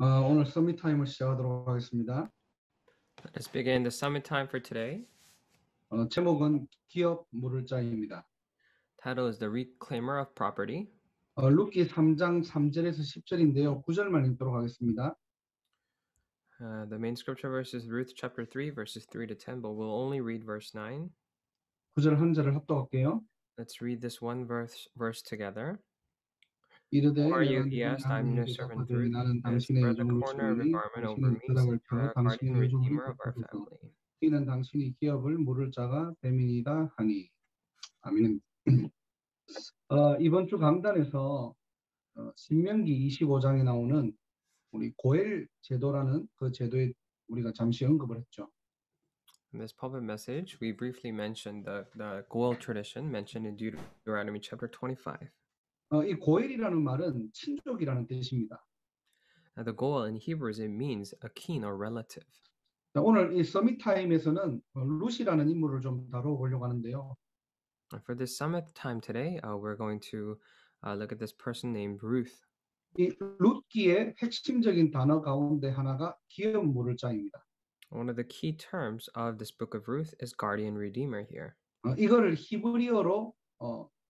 오늘 서밋 타임을 시작하도록 하겠습니다. Let us begin the summit time for today. 제목은 기업 물을 자입니다. Title is The Reclaimer of Property. 룻기 3장 3절에서 10절인데요. 9절만 읽도록 하겠습니다. The main scripture verse is Ruth chapter 3, verses 3 to 10, but we'll only read verse 9. 9절 한 절을 합독할게요. Let's read this one verse together. 이르되 Who are you? 내가 He 누구냐 asked. 하고 I'm your 내게 servant 답하되 Ruth, 나는 and 당신의 spread the 의중을 corner of your 치우니 garment over 당신은 me, 대답을 since you 펴 are guardian 당신의 의중을 redeemer of our 덮어주소. family. 이는 당신이 기업을 물을 자가 됨이니이다 하니. 아멘. 이번 주 강단에서 신명기 25장에 나오는 우리 고엘 제도라는 그 제도에 우리가 잠시 언급을 했죠. In this pulpit message, we briefly mentioned the Goel tradition mentioned in Deuteronomy chapter 25. 이 고엘이라는 말은 친족이라는 뜻입니다. The Goel in Hebrews, it means a kin or relative. 자, 오늘 이 서밋 타임에서는 룻이라는 인물을 좀 다뤄보려고 하는데요. For this summit time today, we're going to look at this person named Ruth. 이 룻기의 핵심적인 단어 가운데 하나가 기업 물을 자입니다. One of the key terms of this book of Ruth is guardian redeemer here. 이거를 히브리어로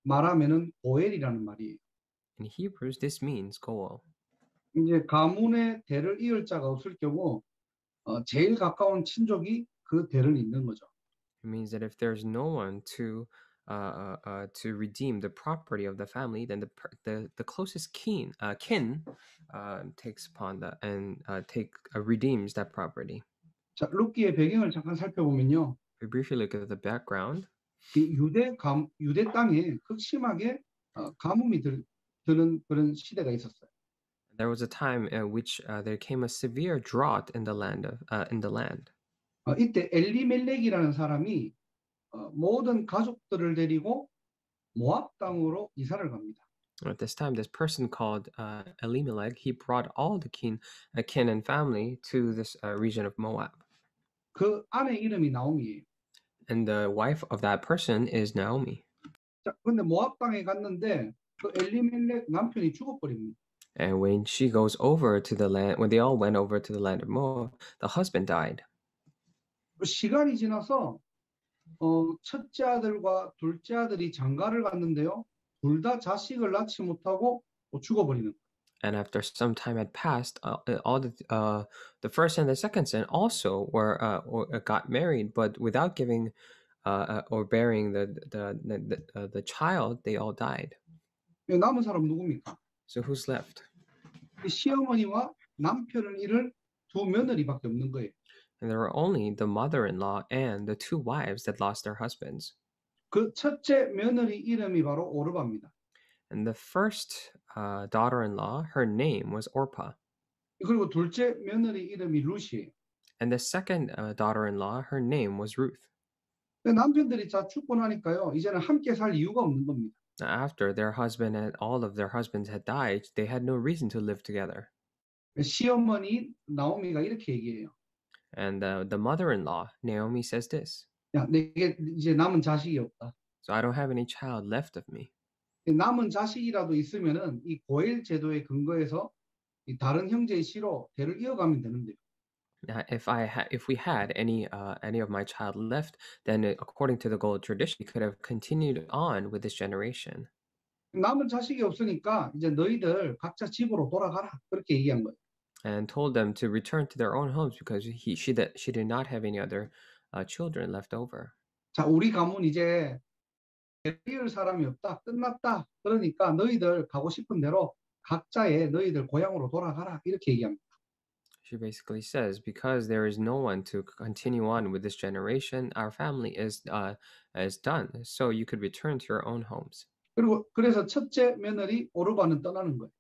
말하면은 고엘이라는 말이에요. In Hebrews, this means Goel. 이제 가문의 대를 이을 자가 없을 경우 제일 가까운 친족이 그 대를 잇는 거죠. It means that if there's no one to redeem the property of the family, then the closest kin takes upon that and redeems that property. 자, 룻기의 배경을 잠깐 살펴보면요. We briefly look at the background. 이 유대 땅에 극심하게 가뭄이 드는 그런 시대가 있었어요. There was a time in which there came a severe drought in the land. 이때 엘리멜렉이라는 사람이 모든 가족들을 데리고 모압 땅으로 이사를 갑니다. At this time, this person called Elimelech, he brought all the kin and family to this region of Moab. 그 아내 이름이 나오미예요. And the wife of that person is Naomi. 자, 근데 모압 땅에 갔는데 그 엘리멜렉 남편이 죽어버립니다. And when she goes over to the land, when they all went over to the land of Moab, the husband died. 시간이 지나서 첫째 아들과 둘째 아들이 장가를 갔는데요. 둘 다 자식을 낳지 못하고 죽어버리는 거예요. And after some time had passed, all the first and the second son also got married, but without giving or bearing the child, they all died. 남은 사람 누굽니까? So who's left? 시어머니와 남편을 잃을 두 며느리밖에 없는 거예요. And there were only the mother-in-law and the two wives that lost their husbands. 그 첫째 며느리 이름이 바로 오르바입니다. And the first daughter-in-law, her name was Orpah. 그리고 둘째 며느리 이름이 룻이에요. And the second daughter-in-law, her name was Ruth. 남편들이 다 죽고 나니까요. 이제는 함께 살 이유가 없는 겁니다. After their husband and all of their husbands had died, they had no reason to live together. 시어머니 나오미가 이렇게 얘기해요. And the mother-in-law, Naomi, says this. 야, 내게 이제 남은 자식이 없다. So I don't have any child left of me. 남은 자식이라도 있으면은 이 고엘 제도에 근거해서 이 다른 형제의 씨로 대를 이어가면 되는데요. If we had any of my child left, then according to the Goel tradition, we could have continued on with this generation. 남은 자식이 없으니까 이제 너희들 각자 집으로 돌아가라. 그렇게 얘기한 거예요. And told them to return to their own homes because she did not have any other children left over. 자, 우리 가문 이제 이을 사람이 없다. 끝났다. 그러니까 너희들 가고 싶은 대로 각자의 너희들 고향으로 돌아가라. 이렇게 얘기합니다. She basically says, because there is no one to continue on with this generation, our family is done. So you could return to your own homes. 그래서 첫째 며느리 오르바는 떠나는 거예요.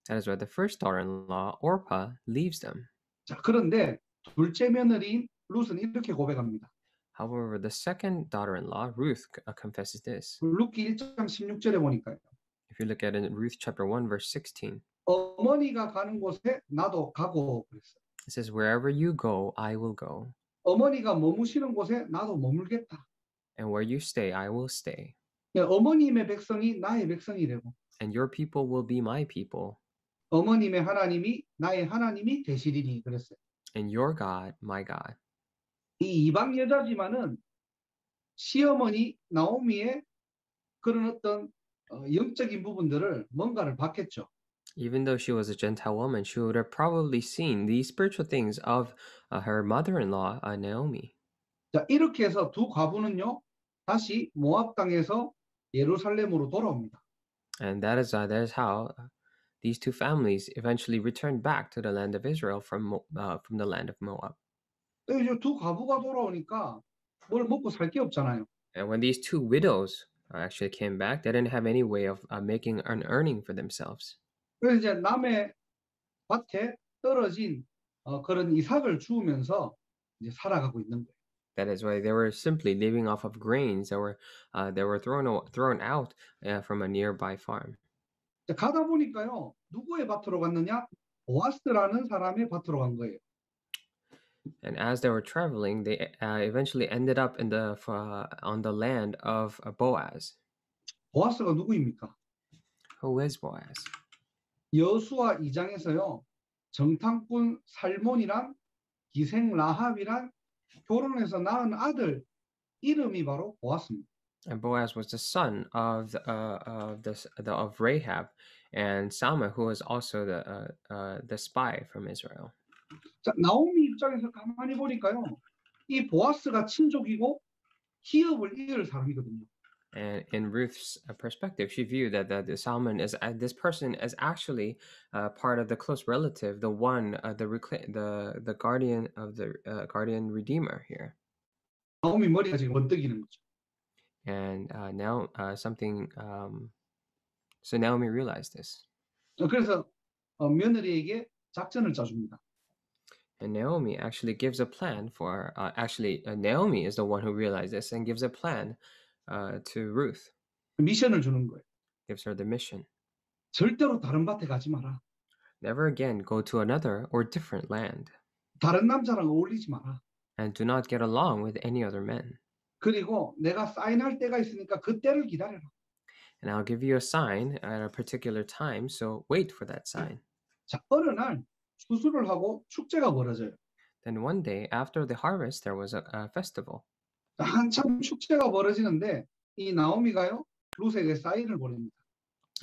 That is why the first daughter-in-law, Orpah, leaves them. 자, 그런데 둘째 며느리인 룻은 이렇게 고백합니다. However, the second daughter-in-law, Ruth, confesses this. 룻기 1장 16절에 보니까요. If you look at it in Ruth chapter 1, verse 16. 어머니가 가는 곳에 나도 가고 그랬어요. It says, wherever you go, I will go. 어머니가 머무시는 곳에 나도 머물겠다. And where you stay, I will stay. 예, 어머님의 백성이 나의 백성이 되고 And your people will be my people. 어머님의 하나님이 나의 하나님이 되시리니 그랬어요. And your God, my God. 이 이방 여자지만은 시어머니 나오미의 그런 어떤 영적인 부분들을 뭔가를 봤겠죠. Even though she was a Gentile woman, she would have probably seen these spiritual things of her mother-in-law, Naomi. 자, 이렇게 해서 두 과부는요, 다시 모압 땅에서 예루살렘으로 돌아옵니다. And that is how these two families eventually returned back to the land of Israel from the land of Moab. 또 이제 두 과부가 돌아오니까 뭘 먹고 살 게 없잖아요. And when these two widows actually came back, they didn't have any way of making an earning for themselves. 그래서 이제 남의 밭에 떨어진 그런 이삭을 주우면서 이제 살아가고 있는 거예요. That is why they were simply living off of grains that were thrown out from a nearby farm. 자, 가다 보니까요, 누구의 밭으로 갔느냐? 보아스라는 사람의 밭으로 간 거예요. And as they were traveling, they eventually ended up on the land of Boaz. 보아스가 누구입니까? Who is Boaz? 여수와 2장에서요, 정탐꾼 살몬이랑 기생 라합이랑 결혼해서 낳은 아들 이름이 바로 보아스입니다. And Boaz was the son of of Rahab and Salma, who was also the spy from Israel. 자, 나오미 입장에서 가만히 보니까요, 이 보아스가 친족이고 기업을 이을 사람이거든요. And in Ruth's perspective, she viewed that Salmon is this person is actually part of the close relative, the one, the guardian of the guardian redeemer here. 나오미 머리가 지금 번뜩이는 거죠. And now so Naomi realized this. 그래서 며느리에게 작전을 짜줍니다. And Naomi actually gives a plan for. Naomi is the one who realized this and gives a plan to Ruth. 미션을 주는 거예요. Gives her the mission. 절대로 다른 밭에 가지 마라. Never again go to another or different land. 다른 남자랑 어울리지 마라. And do not get along with any other men. 그리고 내가 사인할 때가 있으니까 그때를 기다려라. And I'll give you a sign at a particular time, so wait for that sign. 자, 어느 날 추수를 하고 축제가 벌어져요. Then one day after the harvest, there was a festival. 한참 축제가 벌어지는데 이 나오미가요 룻에게 사인을 보냅니다.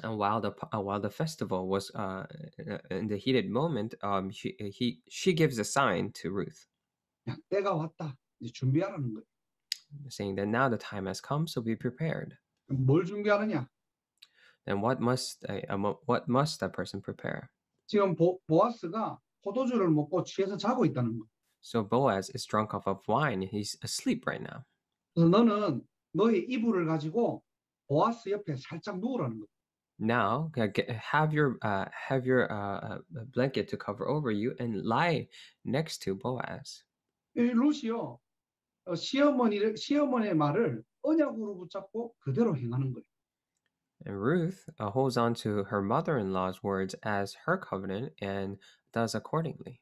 And while the festival was in the heated moment, she gives a sign to Ruth, 야, 때가 왔다. 이제 준비하라는 거예요. saying that now the time has come, so be prepared. 뭘 준비하느냐? Then what must that person prepare? 지금 보아스가 포도주를 먹고 취해서 자고 있다는 거. So Boaz is drunk off of wine. He's asleep right now. 그래서 너는 너의 이불을 가지고 보아스 옆에 살짝 누우라는 거. Now have your blanket to cover over you and lie next to Boaz. 이 룻이요 시어머니의 말을 언약으로 붙잡고 그대로 행하는 거예요. And Ruth holds on to her mother-in-law's words as her covenant and does accordingly.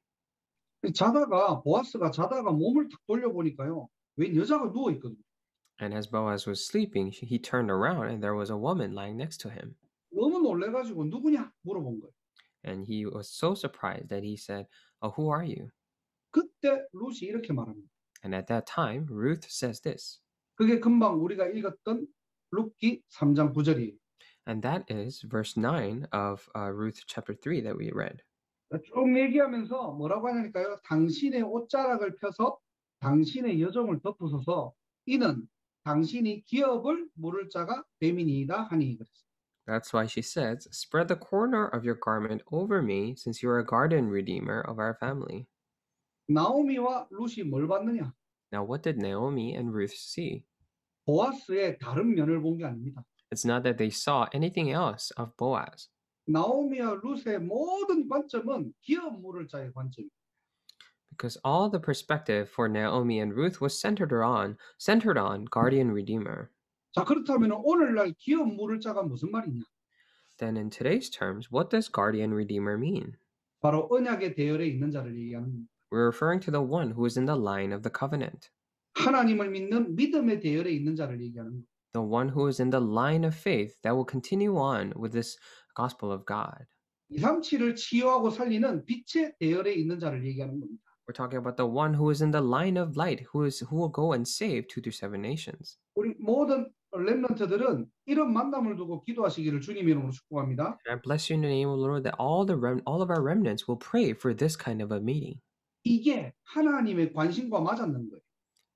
보아스가 자다가 몸을 탁 돌려보니까요. 웬 여자가 누워 있거든요. And as Boaz was sleeping, he turned around and there was a woman lying next to him. 너무 놀래가지고 누구냐 물어본 거예요. And he was so surprised that he said, "Who are you?" 그때 룻이 이렇게 말합니다. And at that time, Ruth says this. 그게 금방 우리가 읽었던 룻기 3장 9절이에요. And that is verse 9 of Ruth chapter 3 that we read. 쭉 얘기하면서 뭐라고 하냐니까요. 당신의 옷자락을 펴서 당신의 여종을 덮으소서 이는 당신이 기업을 물을 자가 됨이니이다 하니 그랬어요. That's why she says, "Spread the corner of your garment over me, since you are a guardian redeemer of our family." 나오미와 룻이 뭘 봤느냐? Now, what did Naomi and Ruth see? 보아스의 다른 면을 본 게 아닙니다. It's not that they saw anything else of Boaz. 나오미와 룻의 모든 관점은 기업 물을 자의 관점이에요. Because all the perspective for Naomi and Ruth was centered on guardian redeemer. 자, 그렇다면 오늘날 기업 물을 자가 무슨 말이냐? Then in today's terms, what does guardian redeemer mean? 바로 언약의 대열에 있는 자를 얘기하는 겁니다. We're referring to the one who is in the line of the covenant. 하나님을 믿는 믿음의 대열에 있는 자를 얘기하는 겁니다. The one who is in the line of faith that will continue on with this gospel of God. 237을 치유하고 살리는 빛의 대열에 있는 자를 얘기하는 겁니다. We're talking about the one who is in the line of light, who will go and save 2 to 7 nations. 우리 모든 렘넌트들은 이런 만남을 두고 기도하시기를 주님 이름으로 축복합니다. And I bless you in the name of the Lord that all of our remnants will pray for this kind of a meeting. 이게 하나님의 관심과 맞았는 거예요.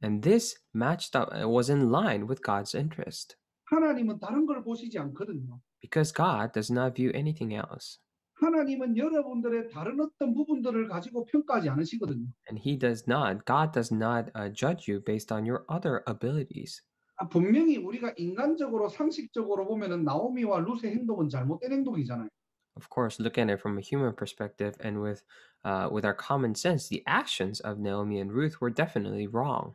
And this matched up, was in line with God's interest. 하나님은 다른 걸 보시지 않거든요. Because God does not view anything else. 하나님은 여러분들의 다른 어떤 부분들을 가지고 평가하지 않으시거든요. And God does not judge you based on your other abilities. 분명히 우리가 인간적으로 상식적으로 보면은 나오미와 룻의 행동은 잘못된 행동이잖아요. Of course, looking at it from a human perspective and with our common sense, the actions of Naomi and Ruth were definitely wrong.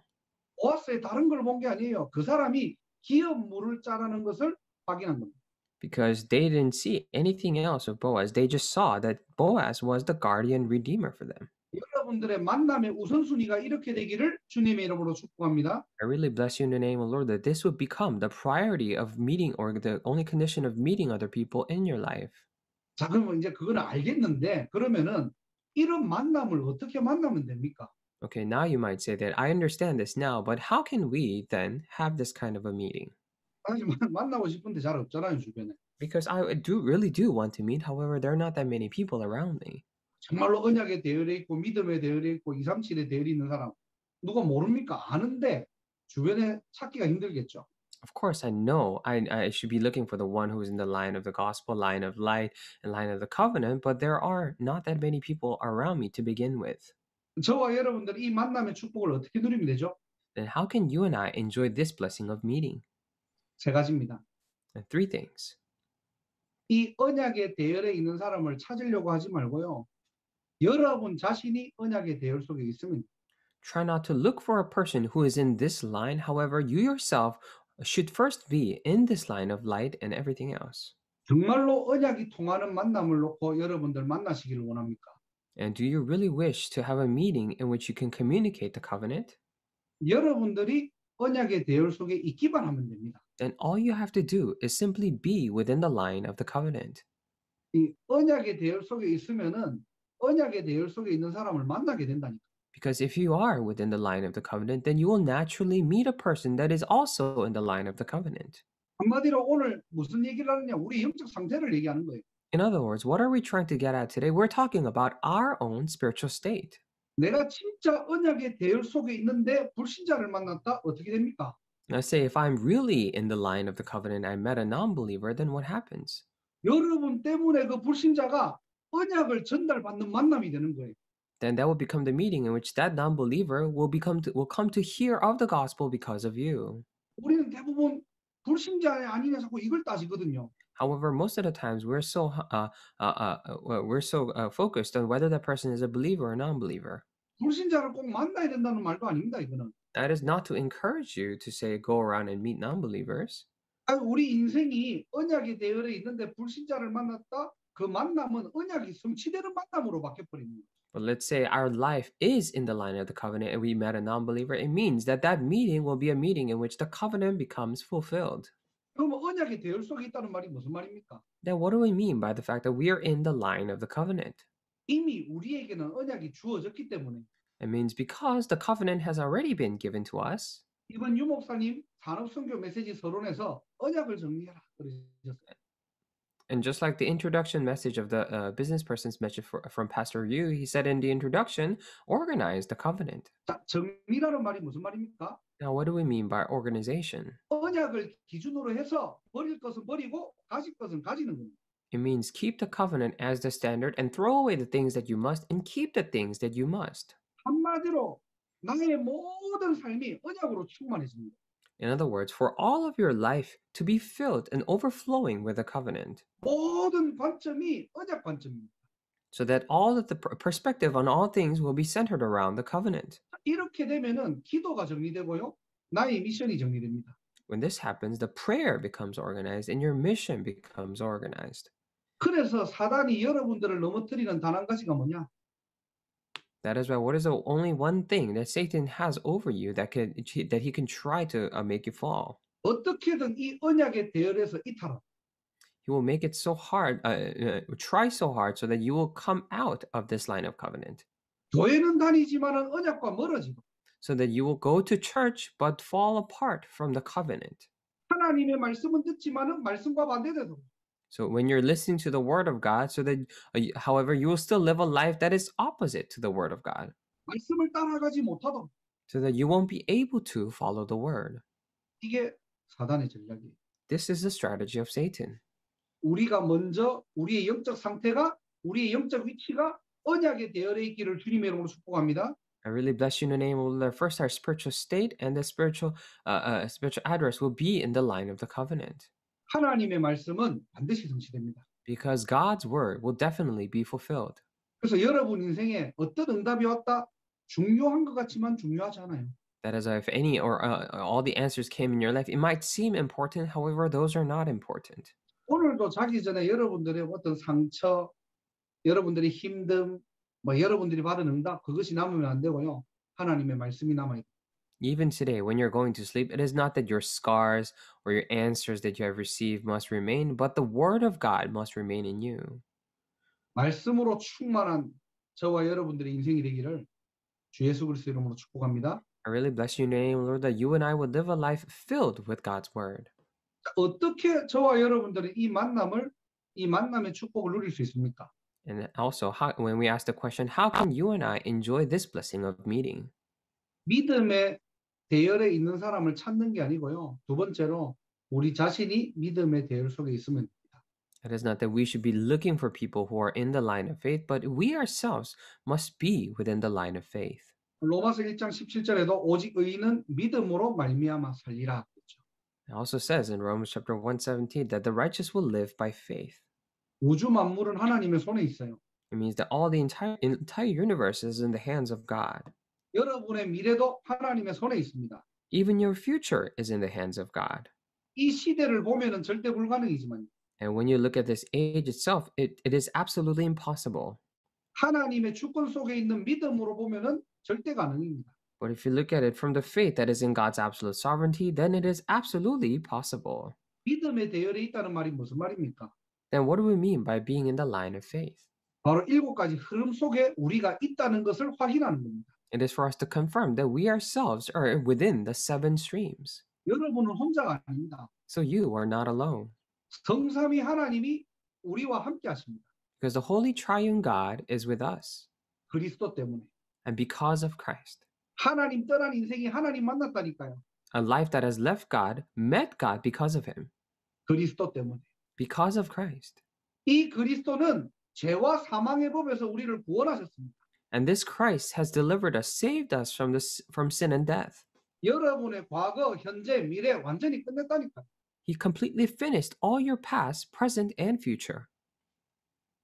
보아스의 다른 걸 본 게 아니에요. 그 사람이 기업 물을 짜라는 것을 확인한 겁니다. Because they didn't see anything else of Boaz. They just saw that Boaz was the guardian redeemer for them. 여러분들의 만남의 우선순위가 이렇게 되기를 주님의 이름으로 축복합니다. I really bless you in the name of the Lord that this would become the priority of meeting or the only condition of meeting other people in your life. 자, 그러면 이제 그건 알겠는데 그러면은 이런 만남을 어떻게 만나면 됩니까? Okay, now you might say that I understand this now, but how can we then have this kind of a meeting? 사실 만나고 싶은데 잘 없잖아요, 주변에. Because I really do want to meet. However, there are not that many people around me. 정말로 언약의 대열에 있고 믿음의 대열에 있고 237의 대열이 있는 사람 누가 모릅니까? 아는데 주변에 찾기가 힘들겠죠. Of course, I know I should be looking for the one who is in the line of the gospel, line of light, and line of the covenant, but there are not that many people around me to begin with. 저와 여러분들 이 만남의 축복을 어떻게 누리면 되죠? Then how can you and I enjoy this blessing of meeting? 세 가지입니다. And three things. 이 언약의 대열에 있는 사람을 찾으려고 하지 말고요. 여러분 자신이 언약의 대열 속에 있으면 Try not to look for a person who is in this line. However, you yourself should first be in this line of light and everything else. 정말로 언약이 통하는 만남을 놓고 여러분들 만나시기를 원합니까? And do you really wish to have a meeting in which you can communicate the covenant? 여러분들이 언약의 대열 속에 있기만 하면 됩니다. Then all you have to do is simply be within the line of the covenant. 이 언약의 대열 속에 있으면은 언약의 대열 속에 있는 사람을 만나게 된다니까. Because if you are within the line of the covenant, then you will naturally meet a person that is also in the line of the covenant. 한마디로 오늘 무슨 얘기를 하느냐? 우리 영적 상태를 얘기하는 거예요. In other words, what are we trying to get at today? We're talking about our own spiritual state. 내가 진짜 언약의 대열 속에 있는데 불신자를 만났다? 어떻게 됩니까? Now, say if I'm really in the line of the covenant, I met a non-believer, then what happens? 여러분 때문에 그 불신자가 언약을 전달받는 만남이 되는 거예요. Then that will become the meeting in which that non-believer will come to hear of the gospel because of you. 우리는 대부분 불신자 아니냐 자꾸 이걸 따지거든요. However, most of the times we're so focused on whether that person is a believer or non-believer. 불신자를 꼭 만나야 된다는 말도 아닙니다. 이거는. That is not to encourage you to say go around and meet non-believers. 우리 인생이 언약의 대열에 있는데 불신자를 만났다? 그 만남은 언약이 성취되는 만남으로 바뀌어버립니다. But let's say our life is in the line of the covenant and we met a non-believer. It means that that meeting will be a meeting in which the covenant becomes fulfilled. 그럼 언약의 대열 속에 있다는 말이 무슨 말입니까? Then what do we mean by the fact that we are in the line of the covenant? 이미 우리에게는 언약이 주어졌기 때문에 It means because the covenant has already been given to us. 이번 유 목사님 산업선교 메시지 서론에서 언약을 정리해라 그러셨어요. And just like the introduction message of the business person's message from Pastor Yu, he said in the introduction, organize the covenant. 자, 정리라는 말이 무슨 말입니까? Now, what do we mean by organization? 언약을 기준으로 해서 버릴 것은 버리고 가질 것은 가지는 겁니다. It means keep the covenant as the standard and throw away the things that you must and keep the things that you must. 한마디로 나의 모든 삶이 언약으로 충만해집니다. In other words, for all of your life to be filled and overflowing with the covenant, 모든 관점이 언약 관점입니다. so that all of the perspective on all things will be centered around the covenant. 이렇게 되면은 기도가 정리되고요. 나의 미션이 정리됩니다. When this happens, the prayer becomes organized and your mission becomes organized. 그래서 사단이 여러분들을 넘어뜨리는 단 한 가지가 뭐냐? That is why what is the only one thing that Satan has over you that he can try to make you fall? 어떻게든 이 언약의 대열에서 이탈하라. He will make it so hard, try so hard so that you will come out of this line of covenant. 교회는 다니지만은 언약과 멀어지고 So that you will go to church but fall apart from the covenant. 하나님의 말씀은 듣지만은 말씀과 반대되고 So when you're listening to the word of God, so that, however, you will still live a life that is opposite to the word of God, 말씀을 따라가지 못하도록 so that you won't be able to follow the word. 이게 사단의 전략이에요. This is the strategy of Satan. 우리가 먼저 우리의 영적 상태가 우리의 영적 위치가 언약의 대열에 있기를 주님의 이름으로 축복합니다. I really bless you in the name of the Lord. First, our spiritual state and the spiritual address will be in the line of the covenant, 하나님의 말씀은 반드시 성취됩니다. because God's word will definitely be fulfilled. 그래서 여러분 인생에 어떤 응답이 왔다 중요한 것 같지만 중요하지 않아요. That is, if any or all the answers came in your life, it might seem important. However, those are not important. 오늘도 자기 전에 여러분들의 어떤 상처, 여러분들의 힘듦, 뭐 여러분들이 받은 응답 그것이 남으면 안 되고요. 하나님의 말씀이 남아야 돼요. Even today, when you're going to sleep, it is not that your scars or your answers that you have received must remain, but the word of God must remain in you. 말씀으로 충만한 저와 여러분들의 인생이 되기를 주 예수 그리스도 이름으로 축복합니다. I really bless you in the name, Lord, that you and I would live a life filled with God's word. 어떻게 저와 여러분들은 이 만남의 축복을 누릴 수 있습니까? And also, when we ask the question, how can you and I enjoy this blessing of meeting? 믿음의 대열에 있는 사람을 찾는 게 아니고요. 두 번째로 우리 자신이 믿음의 대열 속에 있으면 됩니다. It is not that we should be looking for people who are in the line of faith, but we ourselves must be within the line of faith. 로마서 1장 17절에도 오직 의인은 믿음으로 말미암아 살리라 그랬죠. It also says in Romans chapter 1:17 that the righteous will live by faith. 우주 만물은 하나님의 손에 있어요. It means that all the entire universe is in the hands of God. 여러분의 미래도 하나님의 손에 있습니다. Even your future is in the hands of God. 이 시대를 보면은 절대 불가능이지만 And when you look at this age itself, it is absolutely impossible. 하나님의 주권 속에 있는 믿음으로 보면은 절대 가능입니다. But if you look at it from the faith that is in God's absolute sovereignty, then it is absolutely possible. 믿음의 대열에 있다는 말이 무슨 말입니까? Then what do we mean by being in the line of faith? 바로 7가지 흐름 속에 우리가 있다는 것을 확인하는 겁니다. It is for us to confirm that we ourselves are within the 7 streams. 여러분은 혼자가 아닙니다. So you are not alone. 성삼위 하나님이 우리와 함께 하십니다. Because the Holy Triune God is with us. 그리스도 때문에. And because of Christ. 하나님 떠난 인생이 하나님 만났다니까요. A life that has left God met God because of him. 그리스도 때문에. Because of Christ. 이 그리스도는 죄와 사망의 법에서 우리를 구원하셨습니다. And this Christ has delivered us, saved us from sin and death. 여러분의 과거, 현재, 미래 완전히 끝냈다니까요. He completely finished all your past, present, and future.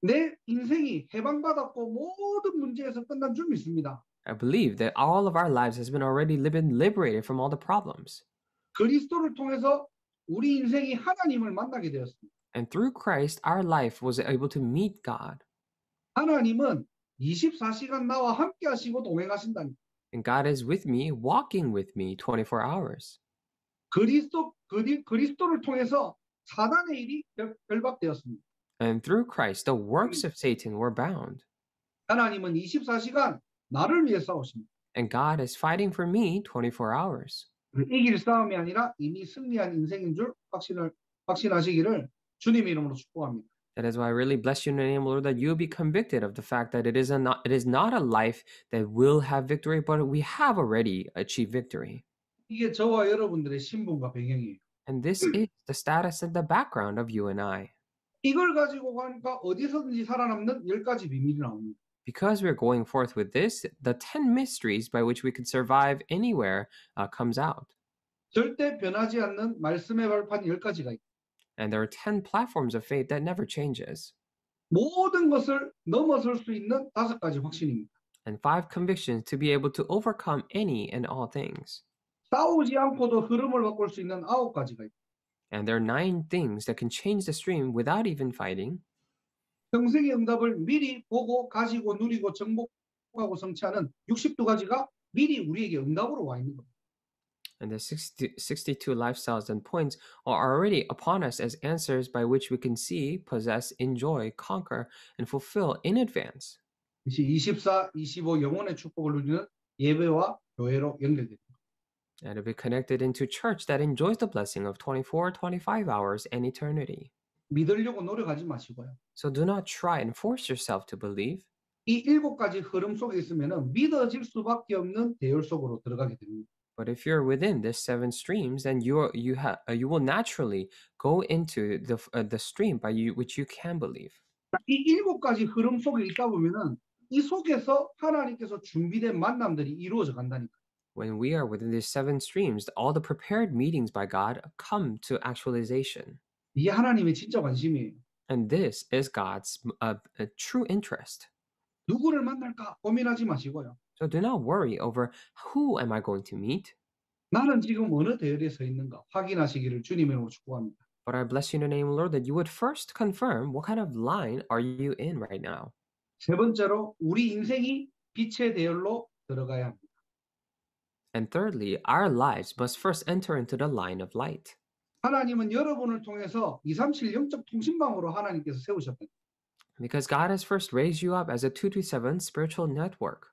내 인생이 해방받았고 모든 문제에서 끝난 줄 믿습니다. I believe that all of our lives has been already been liberated from all the problems. 그리스도를 통해서 우리 인생이 하나님을 만나게 되었습니다. And through Christ, our life was able to meet God. 하나님은 24시간 나와 함께 하시고 동행하신다니. And God is with me, walking with me 24 hours. 그리스도를 통해서 사단의 일이 결박되었습니다. And through Christ, the works of Satan were bound. 하나님은 24시간 나를 위해 싸우십니다. And God is fighting for me 24 hours. 이길 싸움이 아니라 이미 승리한 인생인 줄 확신하시기를 주님의 이름으로 축복합니다. That is why I really bless you in the name, Lord, that you be convicted of the fact that it is not a life that will have victory, but we have already achieved victory. 이게 저와 여러분들의 신분과 배경이에요. And this is the status and the background of you and I. 이걸 가지고 가니까 어디서든지 살아남는 10가지 비밀이 나옵니다. Because we're going forth with this, the 10 mysteries by which we could survive anywhere comes out. 절대 변하지 않는 말씀의 발판 10가지가 있고 And there are 10 platforms of faith that never changes. 모든 것을 넘어설 수 있는 5가지 확신입니다. And 5 convictions to be able to overcome any and all things. 싸우지 않고도 흐름을 바꿀 수 있는 9가지가 있고 And there are 9 things that can change the stream without even fighting. 평생의 응답을 미리 보고 가지고 누리고 정복하고 성취하는 62가지가 미리 우리에게 응답으로 와 있는 겁니다. And the 62 lifestyles and points are already upon us as answers by which we can see, possess, enjoy, conquer, and fulfill in advance. 24, 25 영혼의 축복을 누리는 예배와 교회로 연결됩니다. And to be connected into church that enjoys the blessing of 24, 25 hours and eternity. 믿으려고 노력하지 마시고요. So do not try and force yourself to believe. 이 7가지 흐름 속에 있으면 믿어질 수밖에 없는 대열 속으로 들어가게 됩니다. But if you're within this 7 streams, then you will naturally go into the stream by which you can believe. 이 7가지 흐름 속에 있다 보면은 이 속에서 하나님께서 준비된 만남들이 이루어져 간다니까. When we are within these 7 streams, all the prepared meetings by God come to actualization. 이게 하나님의 진짜 관심이에요. And this is God's true interest. 누구를 만날까 고민하지 마시고요. So do not worry over who am I going to meet. 나는 지금 어느 대열에 서 있는가 확인하시기를 주님의 이름으로 축복합니다. But I bless you in the name of the Lord that you would first confirm what kind of line are you in right now. 세 번째로 우리 인생이 빛의 대열로 들어가야 합니다. And thirdly, our lives must first enter into the line of light. 하나님은 여러분을 통해서 237 영적 통신망으로 하나님께서 세우셨다. Because God has first raised you up as a 227 spiritual network.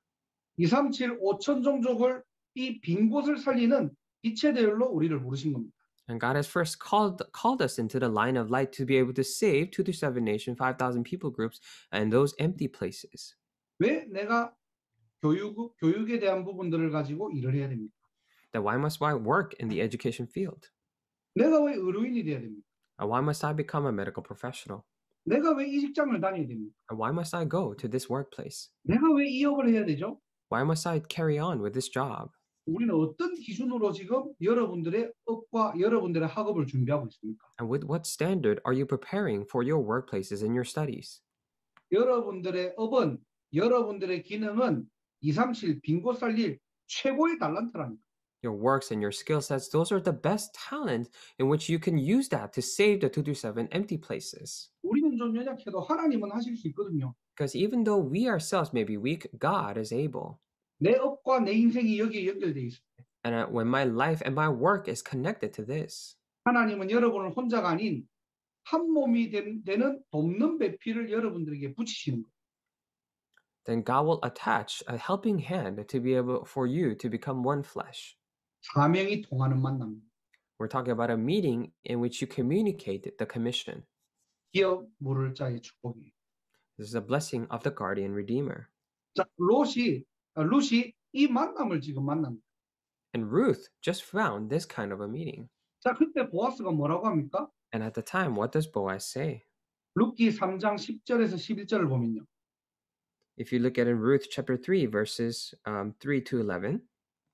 237 5천 종족을 이 빈 곳을 살리는 빛의 대열로 우리를 부르신 겁니다. And God has first called us into the line of light to be able to save 227 nation, 5,000 people groups, and those empty places. 왜 내가 교육에 대한 부분들을 가지고 일을 해야 됩니까? Then why must I work in the education field? 내가 왜 의료인이 돼야 됩니까? And why must I become a medical professional? 내가 왜 이 직장을 다녀야 됩니까? And why must I go to this workplace? 내가 왜 이 업을 해야 되죠? Why must I carry on with this job? 우리는 어떤 기준으로 지금 여러분들의 업과 여러분들의 학업을 준비하고 있습니까? And with what standard are you preparing for your workplaces and your studies? 여러분들의 업은 여러분들의 기능은 237 빈곳 살릴 최고의 달란트라니까. Your works and your skill sets, those are the best talent in which you can use that to save the 227 empty places. 우리는 좀 연약해도 하나님은 하실 수 있거든요. Because even though we ourselves may be weak, God is able. 내 업과 내 인생이 여기에 연결되어 있을 때 And when my life and my work is connected to this, 하나님은 여러분을 혼자가 아닌 한 몸이 되는 돕는 배필을 여러분들에게 붙이시는 거예요. then God will attach a helping hand to be able for you to become one flesh. 사명이 통하는 만남. We're talking about a meeting in which you communicate the commission. 기업 물을 자의 축복이에요. This is a blessing of the guardian redeemer. 자, 룻이 이 만남을 지금 만납니다. And Ruth just found this kind of a meeting. 자, 그때 보아스가 뭐라고 합니까? And at the time, what does Boaz say? 룻기 3장 10절에서 11절을 보면요. If you look at in Ruth chapter 3, verses 3 to 11,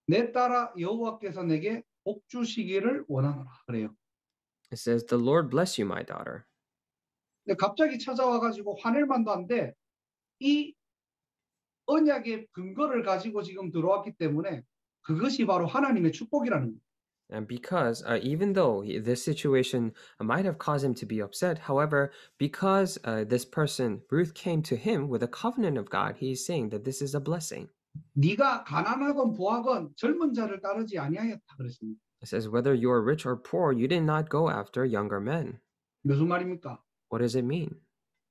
내 딸아 여호와께서 내게 복 주시기를 원하노라 그래요. it says, "The Lord bless you, my daughter." 근데 갑자기 찾아와 가지고 화낼 만도 한데 이 언약의 근거를 가지고 지금 들어왔기 때문에 그것이 바로 하나님의 축복이라는 거예요. And because even though this situation might have caused him to be upset, however, because this person, Ruth, came to him with a covenant of God, he's saying that this is a blessing. 네가 가난하건 부하건 젊은 자를 따르지 아니하였다 그랬습니다. It says, whether you are rich or poor, you did not go after younger men. 무슨 말입니까? What does it mean?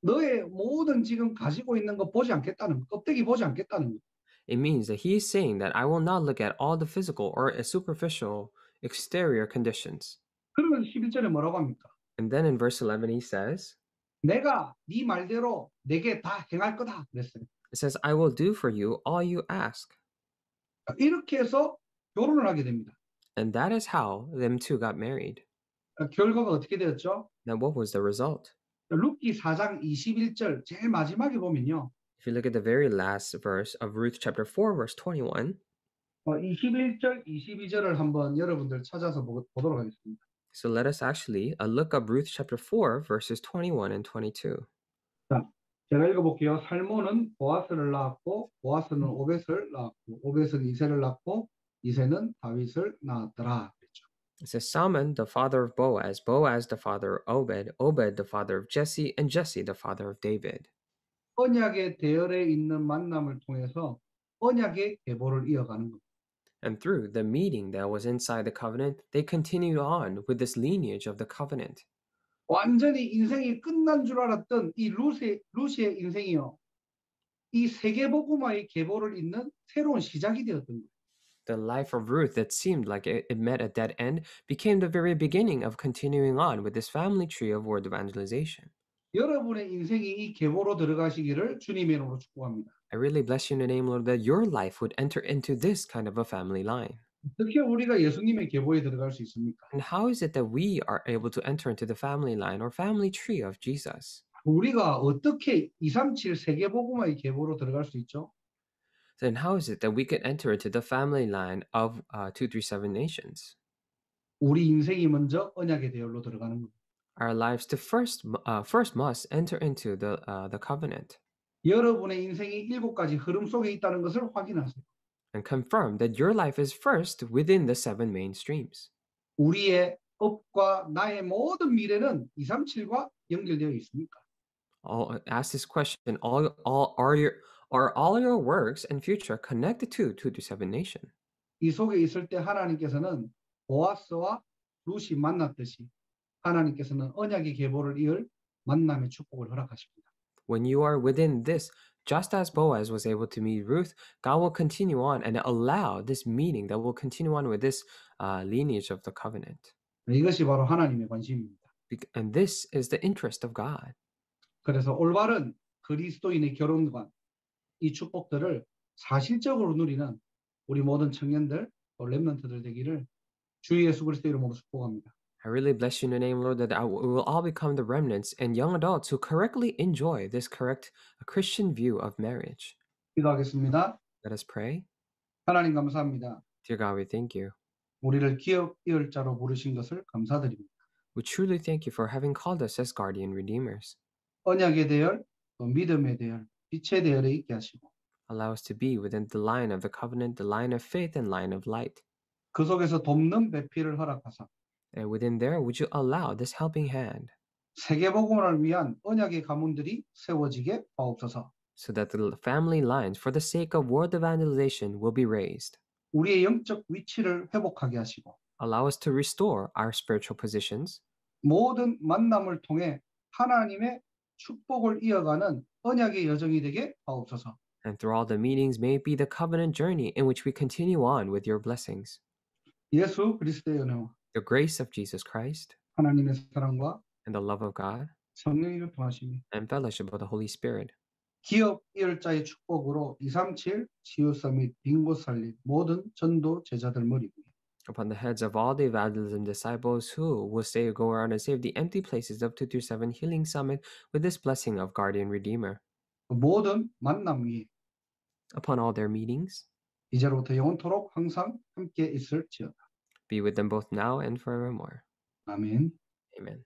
너의 모든 지금 가지고 있는 거 보지 않겠다는 거, 껍데기 보지 않겠다는 거. It means that he is saying that I will not look at all the physical or superficial exterior conditions. 그러면 11절에 뭐라고 합니까? And then in verse 11 he says, 내가 네 말대로 내게 다 행할 거다 그랬어요. it says, I will do for you all you ask. 이렇게 해서 결혼을 하게 됩니다. And that is how them two got married. 결과가 어떻게 되었죠? Now what was the result? 룻기 4장 21절 제일 마지막에 보면요. If you look at the very last verse of Ruth chapter 4, verse 21, 21절, 22절을 한번 여러분들 찾아서 보도록 하겠습니다. so let us actually look up Ruth chapter 4, verses 21 and 22. 자, 제가 읽어볼게요. 살몬은 보아스를 낳았고 보아스는 오벳을 낳았고 오벳은 이새를 낳고 이새는 다윗을 낳았더라. 그랬죠. It says, Salmon, the father of Boaz, Boaz, the father of Obed, Obed, the father of Jesse, and Jesse, the father of David. 언약의 대열에 있는 만남을 통해서 언약의 계보를 이어가는 겁니다. And through the meeting that was inside the covenant, they continued on with this lineage of the covenant. 완전히 인생이 끝난 줄 알았던 이 루시의 인생이요. 이 세계복음화의 계보를 잇는 새로운 시작이 되었던 거예요. The life of Ruth that seemed like it met a dead end became the very beginning of continuing on with this family tree of word evangelization. 여러분의 인생이 이 계보로 들어가시기를 주님의 이름으로 축복합니다. I really bless you in the name, Lord, that your life would enter into this kind of a family line. 어떻게 우리가 예수님의 계보에 들어갈 수 있습니까? And how is it that we are able to enter into the family line or family tree of Jesus? 우리가 어떻게 237 세계복음화의 계보로 들어갈 수 있죠? Then how is it that we can enter into the family line of 237 nations? 우리 인생이 먼저 언약의 대열로 들어가는 겁니다. Our lives to first must enter into the covenant 여러분의 인생이 7가지 흐름 속에 있다는 것을 확인하세요. and confirm that your life is first within the 7 main streams. 우리의 업과 나의 모든 미래는 237과 연결되어 있습니까? Ask this question: are all your works and future connected to 237 nation? 이 속에 있을 때 하나님께서는 보아스와 룻이 만났듯이 하나님께서는 언약의 계보를 이을 만남의 축복을 허락하십니다. When you are within this, just as Boaz was able to meet Ruth, God will continue on and allow this meeting that will continue on with this lineage of the covenant. 이것이 바로 하나님의 관심입니다. And this is the interest of God. 그래서 올바른 그리스도인의 결혼관, 이 축복들을 사실적으로 누리는 우리 모든 청년들, 또 렘넌트들 되기를 주 예수 그리스도 이름으로 축복합니다. I really bless you in the name, Lord, that we will all become the remnants and young adults who correctly enjoy this correct Christian view of marriage. 기도하겠습니다. Let us pray. 하나님 감사합니다. Dear God, we thank you. 우리를 기업 이을자로 부르신 것을 감사드립니다. We truly thank you for having called us as guardian redeemers. 언약의 대열, 또 믿음의 대열, 빛의 대열에 있게 하시고 Allow us to be within the line of the covenant, the line of faith, and line of light. 그 속에서 돕는 배필을 허락하사 And within there, would you allow this helping hand 세계복음을 위한 언약의 가문들이 세워지게 하옵소서. so that the family lines, for the sake of world evangelization, will be raised? 우리의 영적 위치를 회복하게 하시고 Allow us to restore our spiritual positions. 모든 만남을 통해 하나님의 축복을 이어가는 언약의 여정이 되게 하옵소서. And through all the meetings, may it be the covenant journey in which we continue on with your blessings. 예수 그리스도의 은혜와 The grace of Jesus Christ 하나님의 사랑과 and the love of God 성령의 교통하심이 and fellowship of the Holy Spirit 기업 이을자의 축복으로 237 치유사 및 빈곳 살림 모든 전도 제자들 머리 위에 upon the heads of all the evangelism disciples who will go around and save the empty places of 237 Healing Summit with this blessing of Guardian Redeemer. 모든 만남 위에 Upon all their meetings, 이제로부터 영원토록 항상 함께 있을지어다. be with them both now and forevermore. 아멘. Amen.